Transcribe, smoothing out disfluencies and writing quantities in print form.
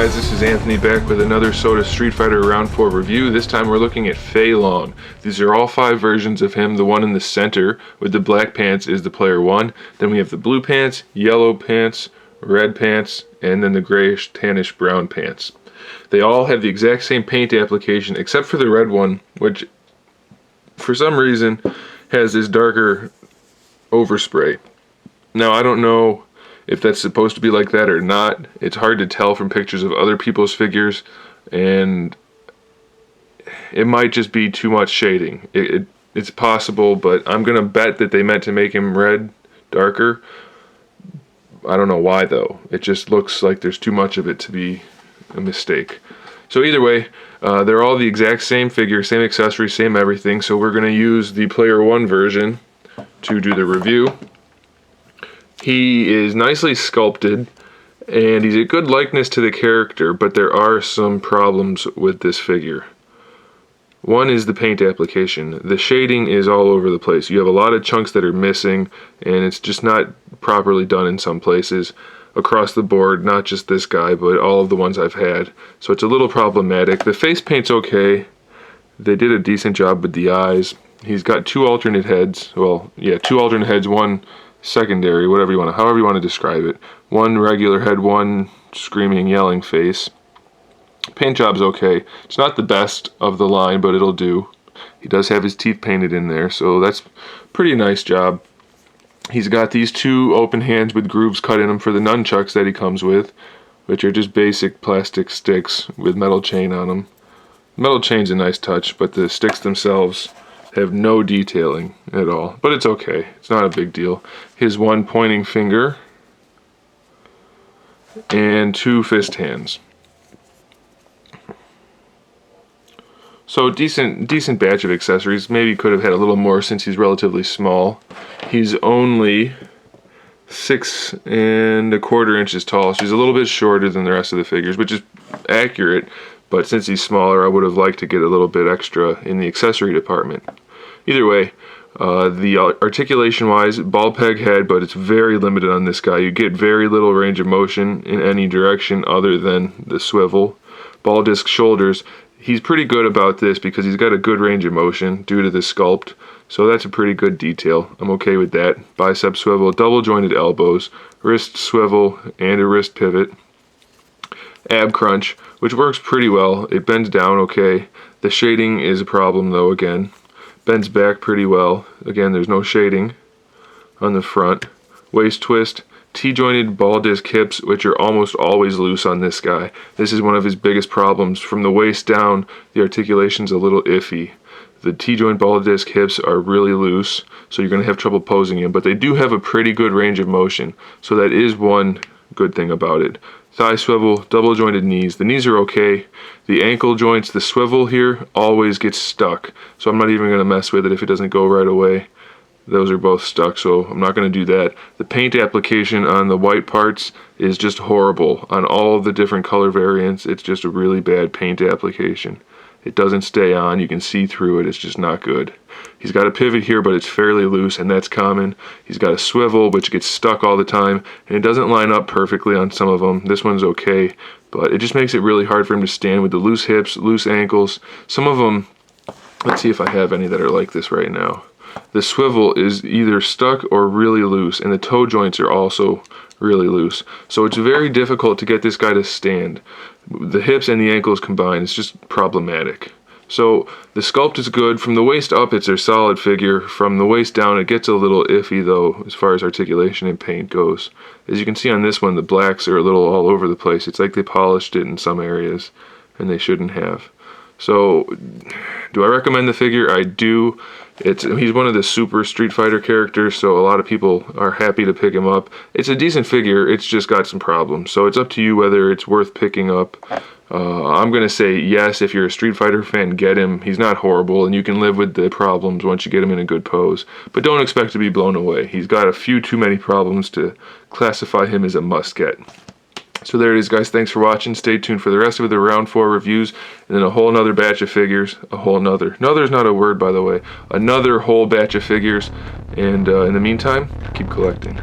guys, this is Anthony back with another SOTA Street Fighter Round 4 review. This time we're looking at Fei Long. These are all 5 versions of him. The one in the center with the black pants is the player 1. Then we have the blue pants, yellow pants, red pants, and then the grayish, tannish brown pants. They all have the exact same paint application except for the red one, which for some reason has this darker overspray. Now I don't know if that's supposed to be like that or not. It's hard to tell from pictures of other people's figures, and it might just be too much shading. It's possible, but I'm gonna bet that they meant to make him red darker. I don't know why though. It just looks like there's too much of it to be a mistake. So either way, they're all the exact same figure, same accessory, same everything. So we're gonna use the player 1 version to do the review. He is nicely sculpted, and he's a good likeness to the character, but there are some problems with this figure. One is the paint application. The shading is all over the place. You have a lot of chunks that are missing, and it's just not properly done in some places across the board, not just this guy, but all of the ones I've had. So it's a little problematic. The face paint's okay. They did a decent job with the eyes. He's got 2 alternate heads. Well, yeah, 2 alternate heads, one secondary, however you want to describe it. One regular head, one screaming, yelling face. Paint job's okay. It's not the best of the line, but it'll do. He does have his teeth painted in there, so that's pretty nice job. He's got these 2 open hands with grooves cut in them for the nunchucks that he comes with, which are just basic plastic sticks with metal chain on them. Metal chain's a nice touch, but the sticks themselves have no detailing at all, but it's okay. It's not a big deal. His 1 pointing finger and 2 fist hands. So decent batch of accessories. Maybe could have had a little more since he's relatively small. He's only 6 1/4 inches tall. So he's a little bit shorter than the rest of the figures, which is accurate. But since he's smaller, I would have liked to get a little bit extra in the accessory department. Either way, the articulation-wise, ball peg head, but it's very limited on this guy. You get very little range of motion in any direction other than the swivel. Ball disc shoulders, he's pretty good about this because he's got a good range of motion due to the sculpt. So that's a pretty good detail. I'm okay with that. Bicep swivel, double jointed elbows, wrist swivel, and a wrist pivot. Ab crunch, which works pretty well. It bends down okay. The shading is a problem though again. Bends back pretty well. Again, there's no shading on the front. Waist twist, T-jointed ball disc hips, which are almost always loose on this guy. This is one of his biggest problems. From the waist down, the articulation's a little iffy. The T-joint ball disc hips are really loose, so you're going to have trouble posing him, but they do have a pretty good range of motion, so that is one good thing about it. Thigh swivel, double jointed knees. The knees are okay. The ankle joints, the swivel here always gets stuck, so I'm not even going to mess with it if it doesn't go right away. Those are both stuck, so I'm not going to do that. The paint application on the white parts is just horrible. On all the different color variants, it's just a really bad paint application. It doesn't stay on, you can see through it, it's just not good. He's got a pivot here, but it's fairly loose, and that's common. He's got a swivel, which gets stuck all the time, and it doesn't line up perfectly on some of them. This one's okay, but it just makes it really hard for him to stand with the loose hips, loose ankles. Some of them, let's see if I have any that are like this right now. The swivel is either stuck or really loose, and the toe joints are also really loose. So it's very difficult to get this guy to stand. The hips and the ankles combined, it's just problematic. So the sculpt is good. From the waist up, it's a solid figure. From the waist down, it gets a little iffy though, as far as articulation and paint goes. As you can see on this one, the blacks are a little all over the place. It's like they polished it in some areas, and they shouldn't have. So, do I recommend the figure? I do. He's one of the super Street Fighter characters, so a lot of people are happy to pick him up. It's a decent figure, it's just got some problems. So it's up to you whether it's worth picking up. I'm going to say yes, if you're a Street Fighter fan, get him. He's not horrible, and you can live with the problems once you get him in a good pose. But don't expect to be blown away. He's got a few too many problems to classify him as a must-get. So there it is, guys. Thanks for watching. Stay tuned for the rest of the round 4 reviews, and then a whole nother batch of figures. Another's not a word, by the way. Another whole batch of figures. And in the meantime, keep collecting.